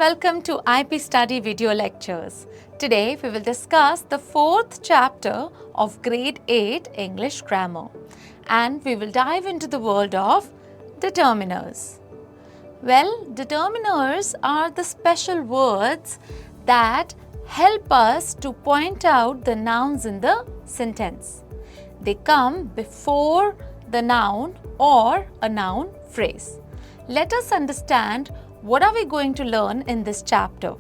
welcome to IP Study Video Lectures. Today we will discuss the 4th chapter of Grade 8 English Grammar and we will dive into the world of determiners. Well, determiners are the special words that help us to point out the nouns in the sentence. They come before the noun or a noun phrase. Let us understand what are we going to learn in this chapter.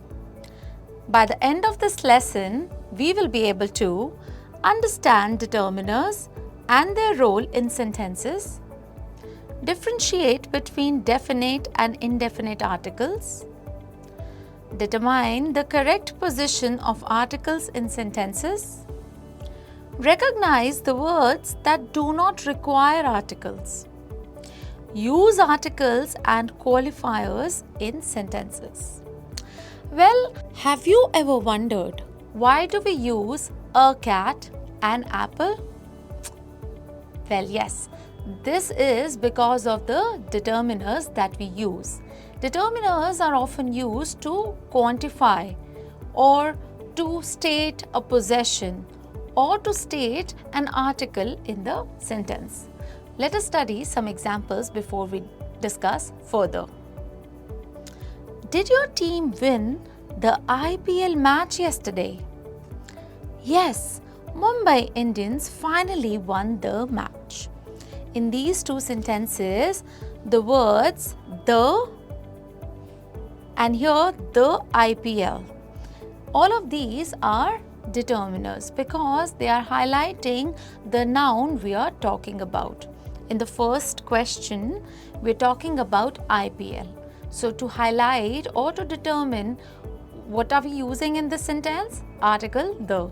By the end of this lesson, we will be able to understand determiners and their role in sentences, differentiate between definite and indefinite articles, determine the correct position of articles in sentences, recognize the words that do not require articles, use articles and qualifiers in sentences. Well, have you ever wondered why do we use a cat, an apple? Well, yes, this is because of the determiners that we use. Determiners are often used to quantify or to state a possession or to state an article in the sentence. Let us study some examples before we discuss further. Did your team win the IPL match yesterday? Yes, Mumbai Indians finally won the match. In these two sentences, the words the and here the IPL. All of these are determiners because they are highlighting the noun we are talking about. In the first question, we are talking about IPL. So, to highlight or to determine what are we using in this sentence? Article the.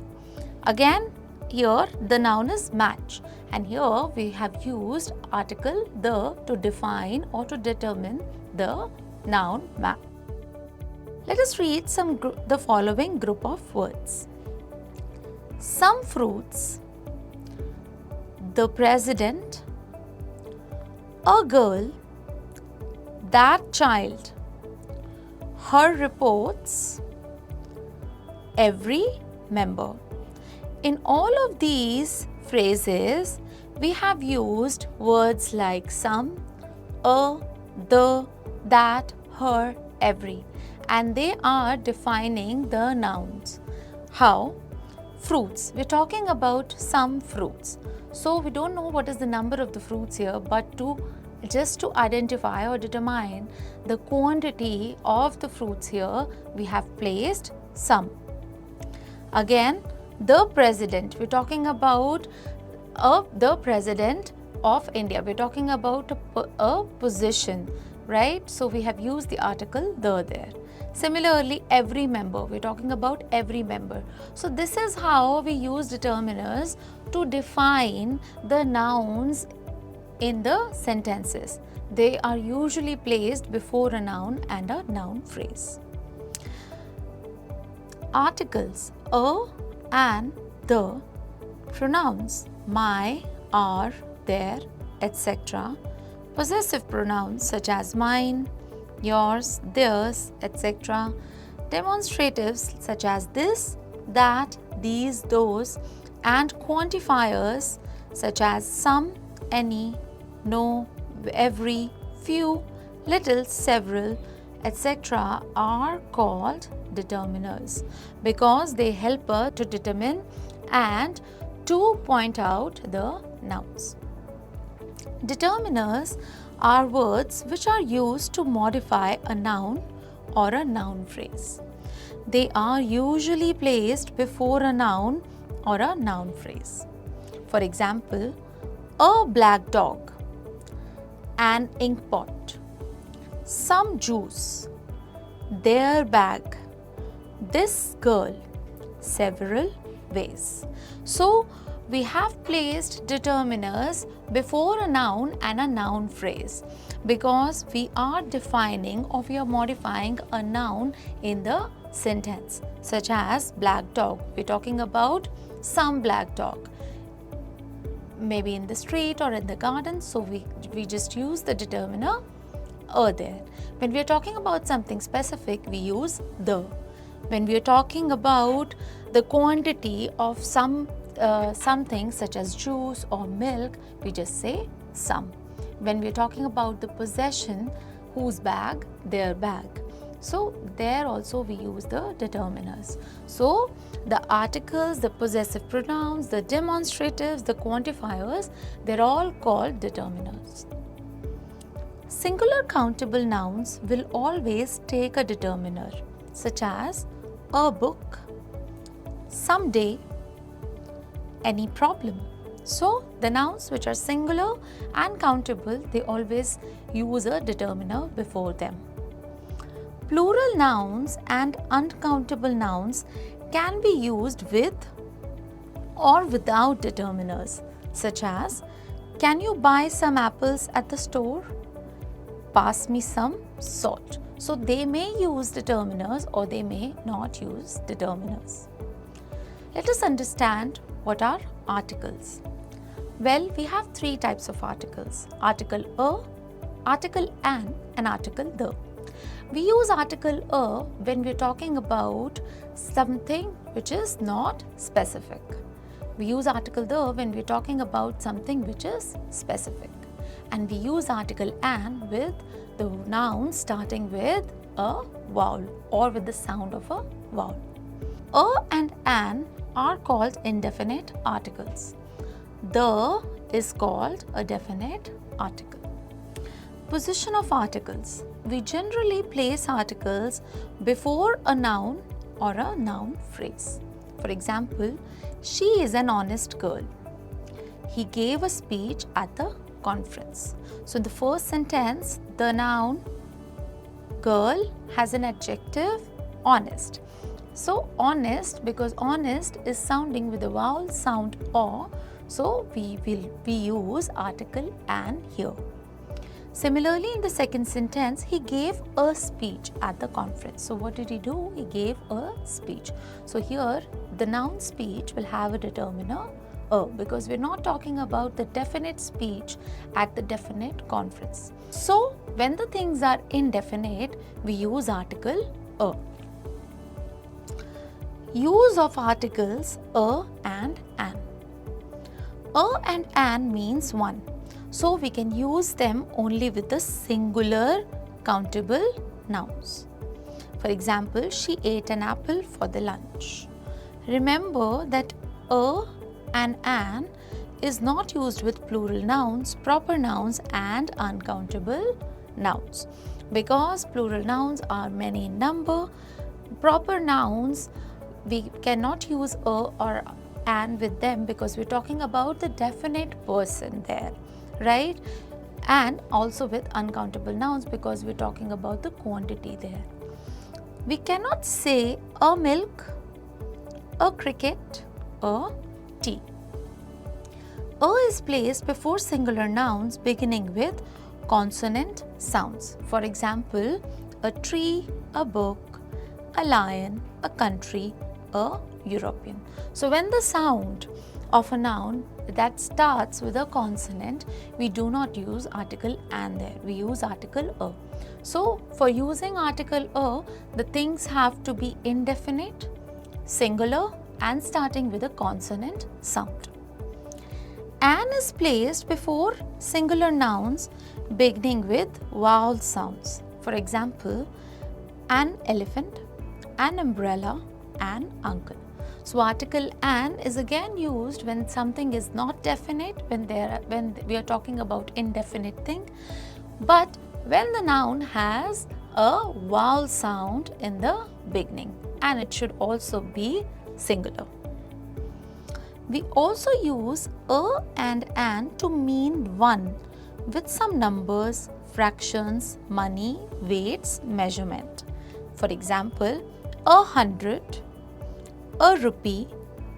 Again, here the noun is match and here we have used article the to define or to determine the noun match. Let us read the following group of words. Some fruits, the president, a girl, that child, her reports, every member. In all of these phrases, we have used words like some, a, the, that, her, every, and they are defining the nouns. How? Fruits. We're talking about some fruits. So we don't know what is the number of the fruits here, but just to identify or determine the quantity of the fruits here, we have placed some. Again, the president. We're talking about the president of India. We're talking about a position, right? So we have used the article the there. Similarly, every member, we're talking about every member. So this is how we use determiners to define the nouns in the sentences. They are usually placed before a noun and a noun phrase. Articles, a and the, pronouns, my, our, their, etc. Possessive pronouns such as mine, yours, theirs, etc. Demonstratives such as this, that, these, those, and quantifiers such as some, any, no, every, few, little, several, etc. are called determiners because they help us to determine and to point out the nouns. Determiners are words which are used to modify a noun or a noun phrase. They are usually placed before a noun or a noun phrase. For example, a black dog, an ink pot, some juice, their bag, this girl, several ways. So, we have placed determiners before a noun and a noun phrase because we are defining or we are modifying a noun in the sentence, such as black dog. We're talking about some black dog, maybe in the street or in the garden. So we just use the determiner a there. When we are talking about something specific, we use the. When we are talking about the quantity of something such as juice or milk, we just say some. When we are talking about the possession, whose bag, their bag. So there also we use the determiners. So the articles, the possessive pronouns, the demonstratives, the quantifiers, they're all called determiners. Singular countable nouns will always take a determiner, such as a book, someday, any problem. So the nouns which are singular and countable, they always use a determiner before them. Plural nouns and uncountable nouns can be used with or without determiners, such as, can you buy some apples at the store? Pass me some salt. So they may use determiners or they may not use determiners. Let us understand what are articles. Well, we have three types of articles: article a, article an, and article the. We use article a when we are talking about something which is not specific. We use article the when we are talking about something which is specific. And we use article an with the noun starting with a vowel or with the sound of a vowel. A and an are called indefinite articles. The is called a definite article. Position of articles. We generally place articles before a noun or a noun phrase. For example, she is an honest girl. He gave a speech at the conference. So in the first sentence, the noun girl has an adjective honest. So honest, because honest is sounding with the vowel sound o, so we use article an here. Similarly, in the second sentence, he gave a speech at the conference. So what did he do? He gave a speech. So here the noun speech will have a determiner a, because we're not talking about the definite speech at the definite conference. So when the things are indefinite, we use article a. Use of articles a and an. A and an means one. So we can use them only with the singular countable nouns. For example, she ate an apple for the lunch. Remember that a and an is not used with plural nouns, proper nouns and uncountable nouns, because plural nouns are many in number. Proper nouns, we cannot use a or an with them because we're talking about the definite person there, right? And also with uncountable nouns because we're talking about the quantity there. We cannot say a milk, a cricket, a tea. A is placed before singular nouns beginning with consonant sounds. For example, a tree, a book, a lion, a country, a European. So when the sound of a noun that starts with a consonant, we do not use article an there, we use article a. So for using article a, the things have to be indefinite, singular and starting with a consonant sound. An is placed before singular nouns beginning with vowel sounds. For example, an elephant, an umbrella, an uncle. So article an is again used when something is not definite, when we are talking about indefinite thing, but when the noun has a vowel sound in the beginning, and it should also be singular. We also use a and an to mean one with some numbers, fractions, money, weights, measurement. For example, 100, a rupee,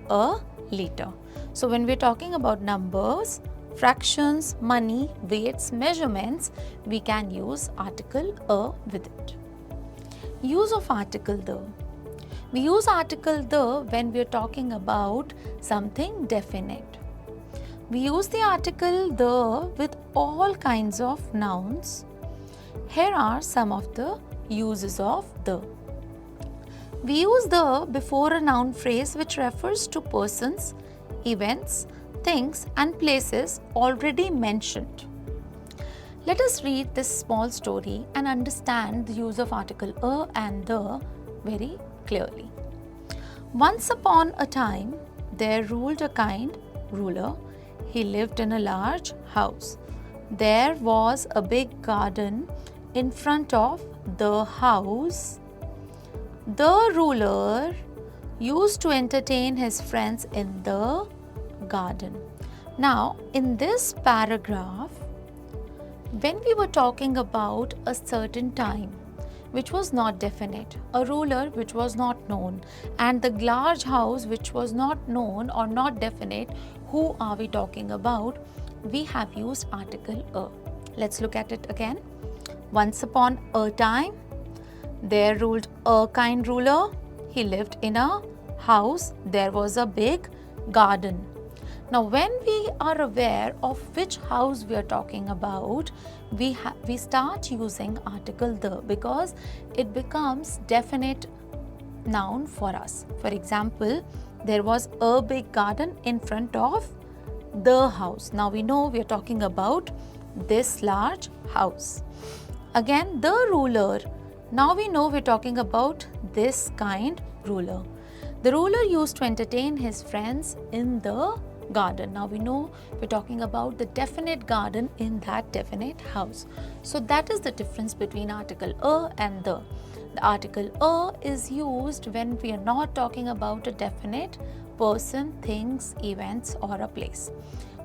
a liter. So when we're talking about numbers, fractions, money, weights, measurements, we can use article a with it. Use of article the. We use article the when we are talking about something definite. We use the article the with all kinds of nouns. Here are some of the uses of the. We use the before a noun phrase which refers to persons, events, things and places already mentioned. Let us read this small story and understand the use of article a and the very clearly. Once upon a time, there ruled a kind ruler. He lived in a large house. There was a big garden in front of the house. The ruler used to entertain his friends in the garden. Now, in this paragraph, when we were talking about a certain time which was not definite, a ruler which was not known, and the large house which was not known or not definite, who are we talking about? We have used article a. Let's look at it again. Once upon a time, there ruled a kind ruler. He lived in a house. There was a big garden. Now, when we are aware of which house we are talking about, we start using article the because it becomes definite noun for us. For example, there was a big garden in front of the house. Now, we know we are talking about this large house. Again, the ruler. Now, we know we are talking about this kind ruler. The ruler used to entertain his friends in the garden. Now we know we're talking about the definite garden in that definite house. So that is the difference between article a and the. The article a is used when we are not talking about a definite person, things, events or a place.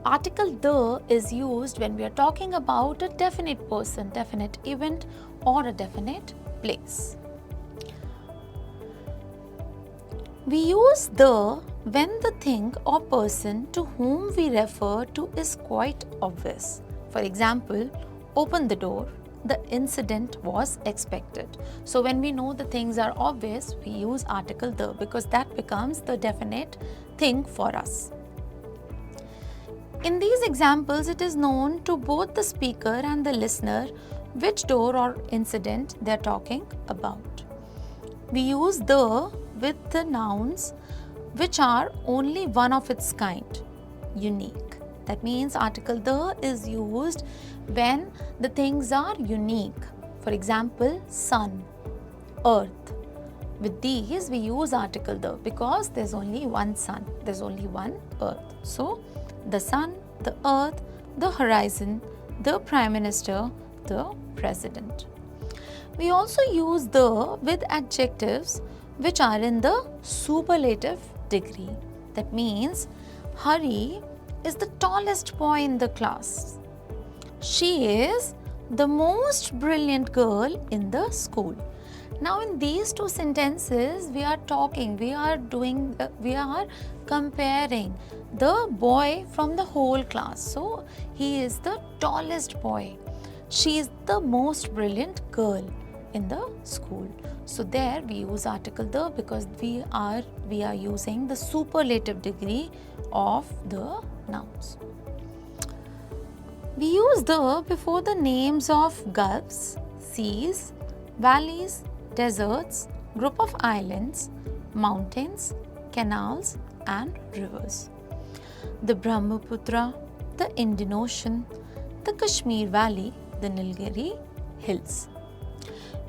Article the is used when we are talking about a definite person, definite event or a definite place. We use the when the thing or person to whom we refer to is quite obvious. For example, open the door, the incident was expected. So when we know the things are obvious, we use article the because that becomes the definite thing for us. In these examples, it is known to both the speaker and the listener which door or incident they are talking about. We use the with the nouns which are only one of its kind, unique. That means article the is used when the things are unique. For example, sun, earth. With these we use article the because there's only one sun, there's only one earth. So, the sun, the earth, the horizon, the prime minister, the president. We also use the with adjectives which are in the superlative degree. That means Hari is the tallest boy in the class. She is the most brilliant girl in the school. Now in these two sentences we are comparing the boy from the whole class. So he is the tallest boy. She is the most brilliant girl in the school. So there we use article the because we are using the superlative degree of the nouns. We use the before the names of gulfs, seas, valleys, deserts, group of islands, mountains, canals and rivers. The Brahmaputra, the Indian Ocean, the Kashmir Valley, the Nilgiri Hills.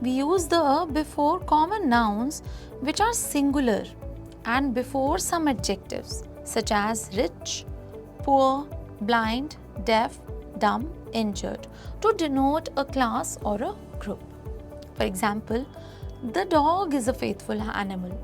We use the before common nouns which are singular and before some adjectives such as rich, poor, blind, deaf, dumb, injured to denote a class or a group. For example, the dog is a faithful animal.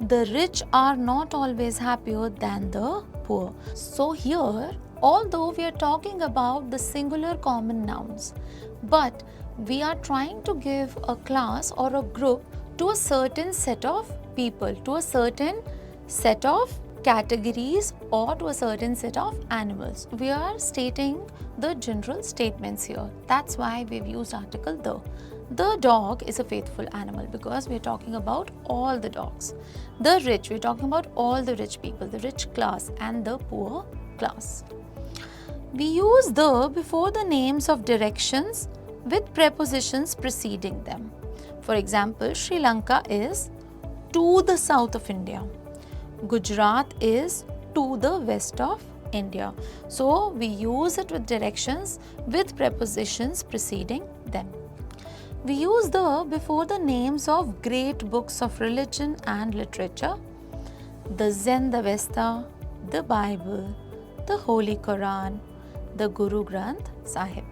The rich are not always happier than the poor. So here, although we are talking about the singular common nouns, but we are trying to give a class or a group to a certain set of people, to a certain set of categories or to a certain set of animals. We are stating the general statements here. That's why we've used article the. The dog is a faithful animal because we're talking about all the dogs. The rich, we're talking about all the rich people, the rich class and the poor class. We use the before the names of directions, with prepositions preceding them. For example, Sri Lanka is to the south of India. Gujarat is to the west of India. So we use it with directions with prepositions preceding them. We use the before the names of great books of religion and literature, the Zend-Avesta, the Bible, the Holy Quran, the Guru Granth Sahib.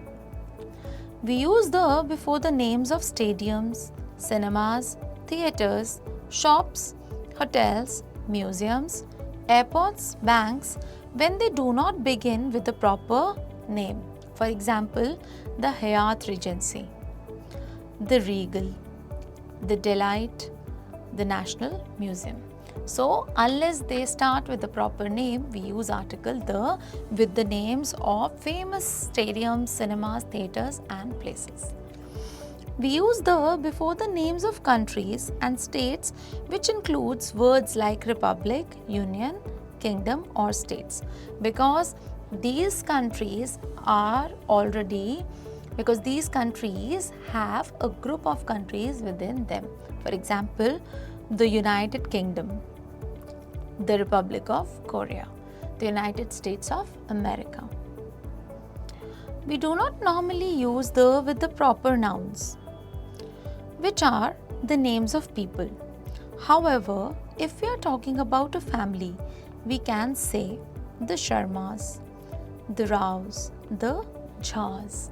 We use the before the names of stadiums, cinemas, theatres, shops, hotels, museums, airports, banks when they do not begin with the proper name. For example, the Hyatt Regency, the Regal, the Delight, the National Museum. So, unless they start with the proper name, we use article the with the names of famous stadiums, cinemas, theatres and places. We use the before the names of countries and states, which includes words like republic, union, kingdom or states, because these countries have a group of countries within them. For example, the United Kingdom, the Republic of Korea, the United States of America. We do not normally use the with the proper nouns, which are the names of people. However, if we are talking about a family, we can say the Sharmas, the Raos, the Jhas,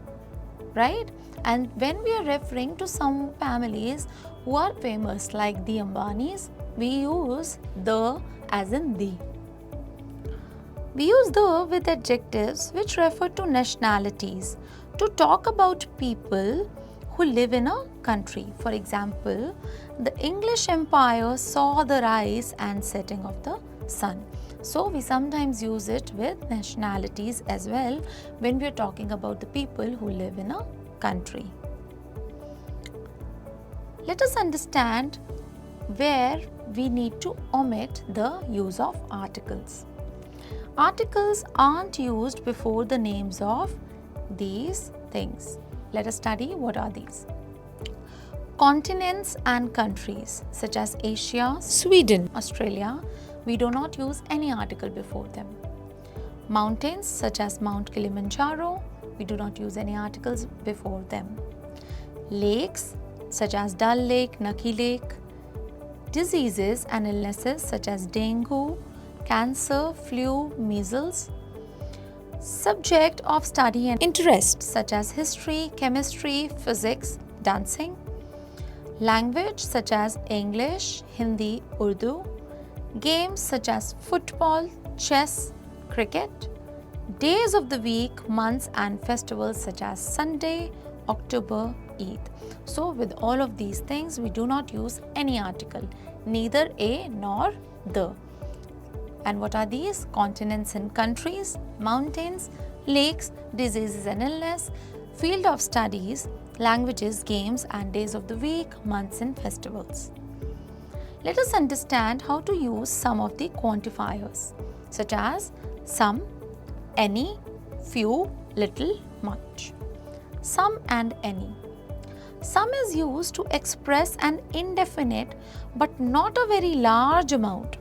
right? And when we are referring to some families who are famous like the Ambanis, we use the as in the. We use the with adjectives which refer to nationalities to talk about people who live in a country. For example, the English Empire saw the rise and setting of the sun. So we sometimes use it with nationalities as well when we are talking about the people who live in a country. Let us understand where we need to omit the use of articles. Articles aren't used before the names of these things. Let us study what are these. Continents and countries such as Asia, Sweden, Australia, we do not use any article before them. Mountains such as Mount Kilimanjaro, we do not use any articles before them. Lakes such as Dal Lake, Naki Lake. Diseases and illnesses such as dengue, cancer, flu, measles. Subject of study and interest such as history, chemistry, physics, dancing. Language such as English, Hindi, Urdu. Games such as football, chess, cricket. Days of the week, months and festivals such as Sunday, October, Eid. So with all of these things, we do not use any article, neither a nor the. And what are these? Continents and countries, mountains, lakes, diseases and illness, field of studies, languages, games and days of the week, months and festivals. Let us understand how to use some of the quantifiers such as some, any, few, little, much. Some and any. Some is used to express an indefinite but not a very large amount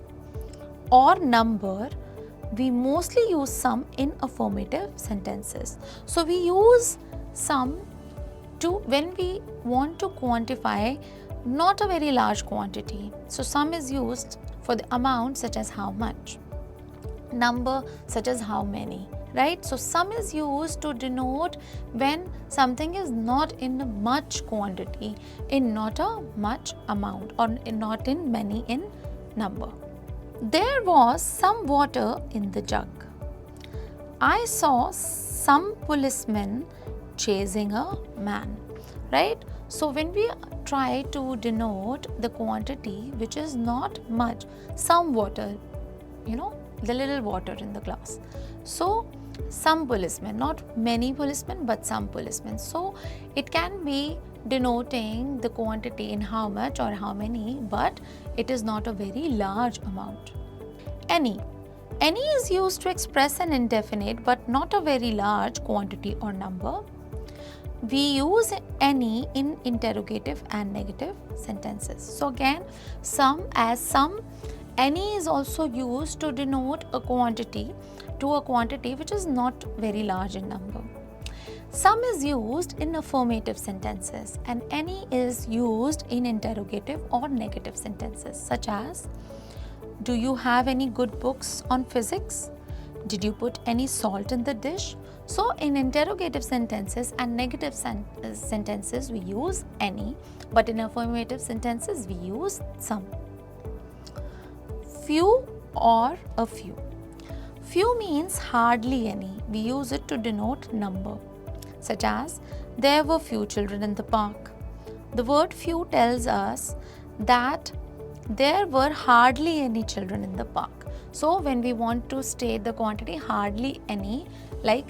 or number. We mostly use some in affirmative sentences. So we use some to when we want to quantify not a very large quantity. So some is used for the amount such as how much, number such as how many, right? So some is used to denote when something is not in much quantity, in not a much amount, or not in many in number. There was some water in the jug. I saw some policemen chasing a man, right? So when we try to denote the quantity which is not much, some water, the little water in the glass. So some policemen, not many policemen but some policemen. So it can be denoting the quantity in how much or how many, but it is not a very large amount. Any. Any is used to express an indefinite but not a very large quantity or number. we use any in interrogative and negative sentences. So again, some, any is also used to denote a quantity which is not very large in number. Some is used in affirmative sentences and any is used in interrogative or negative sentences, such as, do you have any good books on physics? Did you put any salt in the dish? So in interrogative sentences and negative sentences we use any, but in affirmative sentences we use some. Few or a few. Few means hardly any. We use it to denote number, such as, there were few children in the park. The word few tells us that there were hardly any children in the park. So when we want to state the quantity hardly any, like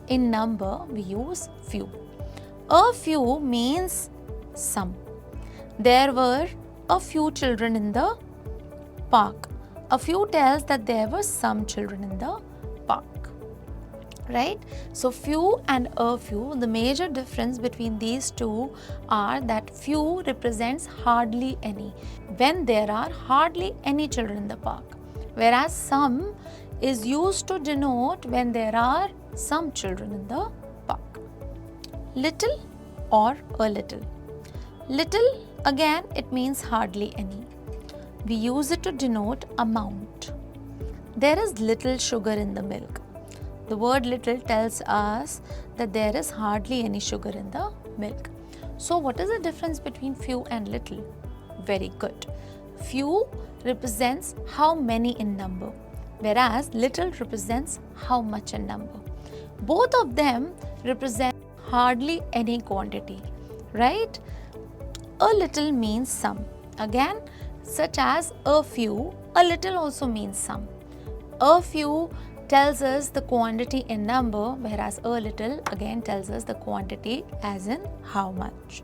in number, we use few. A few means some. There were a few children in the park. A few tells that there were some children in the park. Right? So few and a few, the major difference between these two are that few represents hardly any, when there are hardly any children in the park, whereas some is used to denote when there are some children in the park. Little or a little. Little, again, it means hardly any. We use it to denote amount. There is little sugar in the milk. The word little tells us that there is hardly any sugar in the milk. So what is the difference between few and little? Very good. Few represents how many in number, whereas little represents how much in number. Both of them represent hardly any quantity, right? A little means some. Again, such as a few, a little also means some. A few tells us the quantity in number, whereas a little again tells us the quantity as in how much.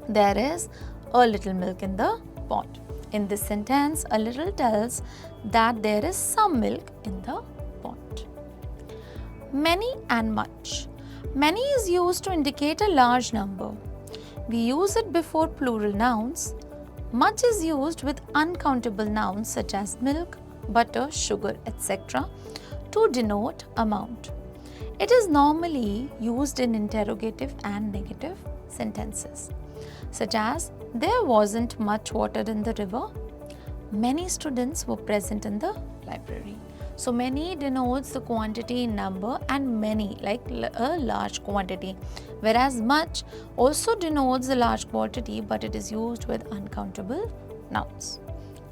There is a little milk in the pot. In this sentence, a little tells that there is some milk in the pot. Many and much. Many is used to indicate a large number. We use it before plural nouns. Much is used with uncountable nouns such as milk, butter, sugar, etc. to denote amount. It is normally used in interrogative and negative sentences, such as, there wasn't much water in the river. Many students were present in the library. So many denotes the quantity in number and many like a large quantity, whereas much also denotes a large quantity, but it is used with uncountable nouns.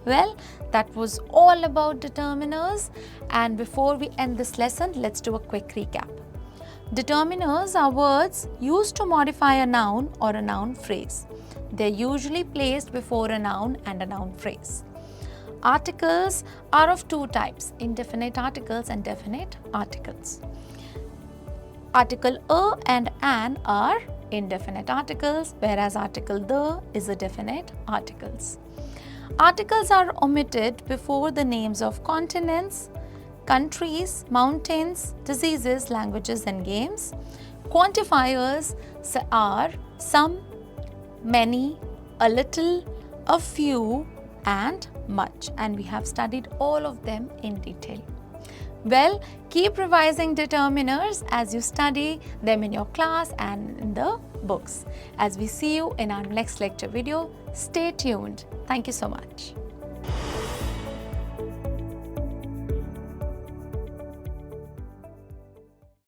Well, that was all about determiners, and before we end this lesson, let's do a quick recap. Determiners are words used to modify a noun or a noun phrase. They're usually placed before a noun and a noun phrase. Articles are of two types, indefinite articles and definite articles. Article a and an are indefinite articles, whereas article the is a definite articles. Articles are omitted before the names of continents, countries, mountains, diseases, languages and games. Quantifiers are some, many, a little, a few and much, and we have studied all of them in detail. Well, keep revising determiners as you study them in your class and in the books. As we see you in our next lecture video, stay tuned. Thank you so much.